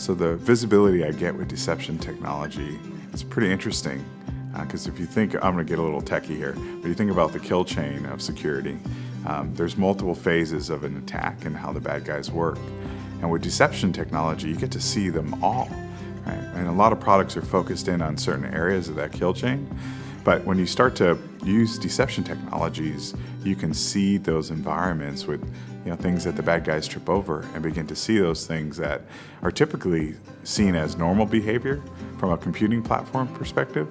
So the visibility I get with deception technology is pretty interesting because if you think, I'm going to get a little techie here, but you think about the kill chain of security, there's multiple phases of an attack and how the bad guys work. And with deception technology, you get to see them all. Right? And a lot of products are focused in on certain areas of that kill chain. But when you start to use deception technologies, you can see those environments with things that the bad guys trip over and begin to see those things that are typically seen as normal behavior from a computing platform perspective,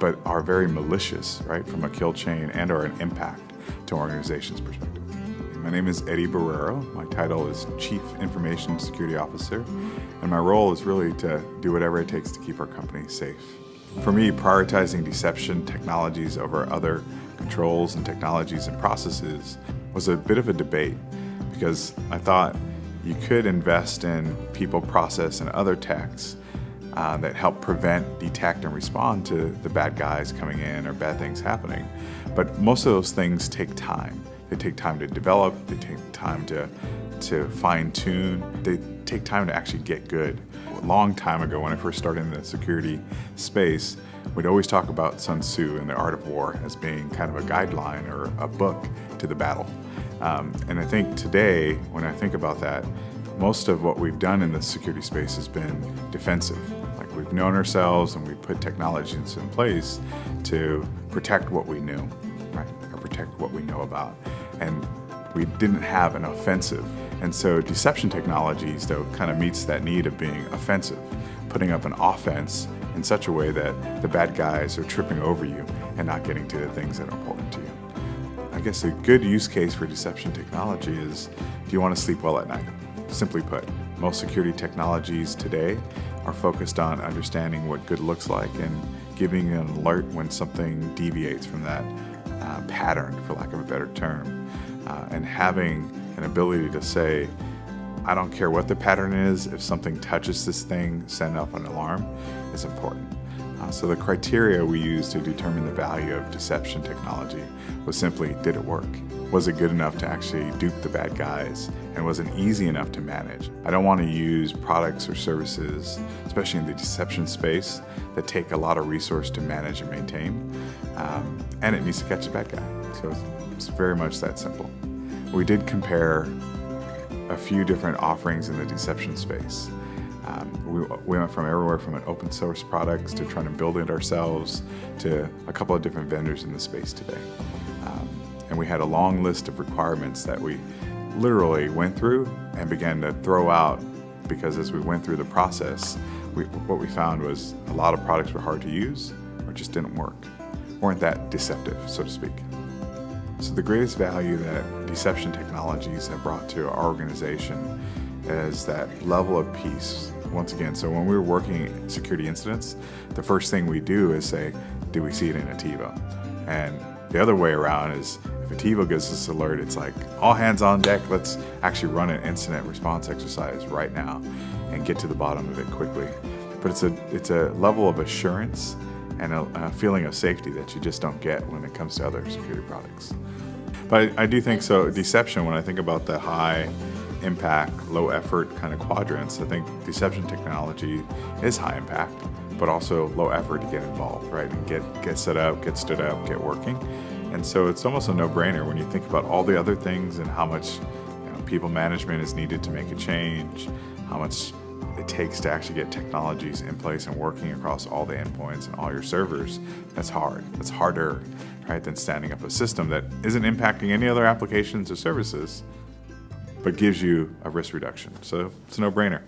but are very malicious, right, from a kill chain and or an impact to an organization's perspective. My name is Eddie Borrero. My title is Chief Information Security Officer, and my role is really to do whatever it takes to keep our company safe. For me, prioritizing deception technologies over other controls and technologies and processes was a bit of a debate because I thought you could invest in people, process, and other techs that help prevent, detect, and respond to the bad guys coming in or bad things happening. But most of those things take time. They take time to develop, they take time to fine-tune, they take time to actually get good. A long time ago when I first started in the security space, we'd always talk about Sun Tzu and the Art of War as being kind of a guideline or a book to the battle. And I think today, when I think about that, most of what we've done in the security space has been defensive. Like we've known ourselves and we've put technologies in place to protect what we knew, right? Or protect what we know about. And we didn't have an offensive. And so deception technologies, though, kind of meets that need of being offensive, putting up an offense in such a way that the bad guys are tripping over you and not getting to the things that are important to you. I guess a good use case for deception technology is, do you want to sleep well at night? Simply put, most security technologies today are focused on understanding what good looks like and giving an alert when something deviates from that pattern, for lack of a better term, and having an ability to say, I don't care what the pattern is, if something touches this thing, send up an alarm is important. So the criteria we use to determine the value of deception technology was simply, did it work? Was it good enough to actually dupe the bad guys? And was it easy enough to manage? I don't want to use products or services, especially in the deception space, that take a lot of resource to manage and maintain. And it needs to catch the bad guy. So it's very much that simple. We did compare a few different offerings in the deception space. We went from everywhere from an open source products to trying to build it ourselves to a couple of different vendors in the space today. And we had a long list of requirements that we literally went through and began to throw out because as we went through the process, what we found was a lot of products were hard to use or just didn't work, weren't that deceptive, so to speak. So the greatest value that deception technologies have brought to our organization is that level of peace. Once again, so when we're working security incidents, the first thing we do is say, do we see it in Attivo? And the other way around is, if Attivo gives us an alert, it's like, all hands on deck, let's actually run an incident response exercise right now and get to the bottom of it quickly. But it's a level of assurance and a feeling of safety that you just don't get when it comes to other security products. But I do think so, deception, when I think about the high impact, low effort kind of quadrants, I think deception technology is high impact, but also low effort to get involved, right? And get set up, get stood up, get working. And so it's almost a no-brainer when you think about all the other things and how much people management is needed to make a change, how much it takes to actually get technologies in place and working across all the endpoints and all your servers. That's hard. That's harder, right, than standing up a system that isn't impacting any other applications or services, but gives you a risk reduction. So it's a no-brainer.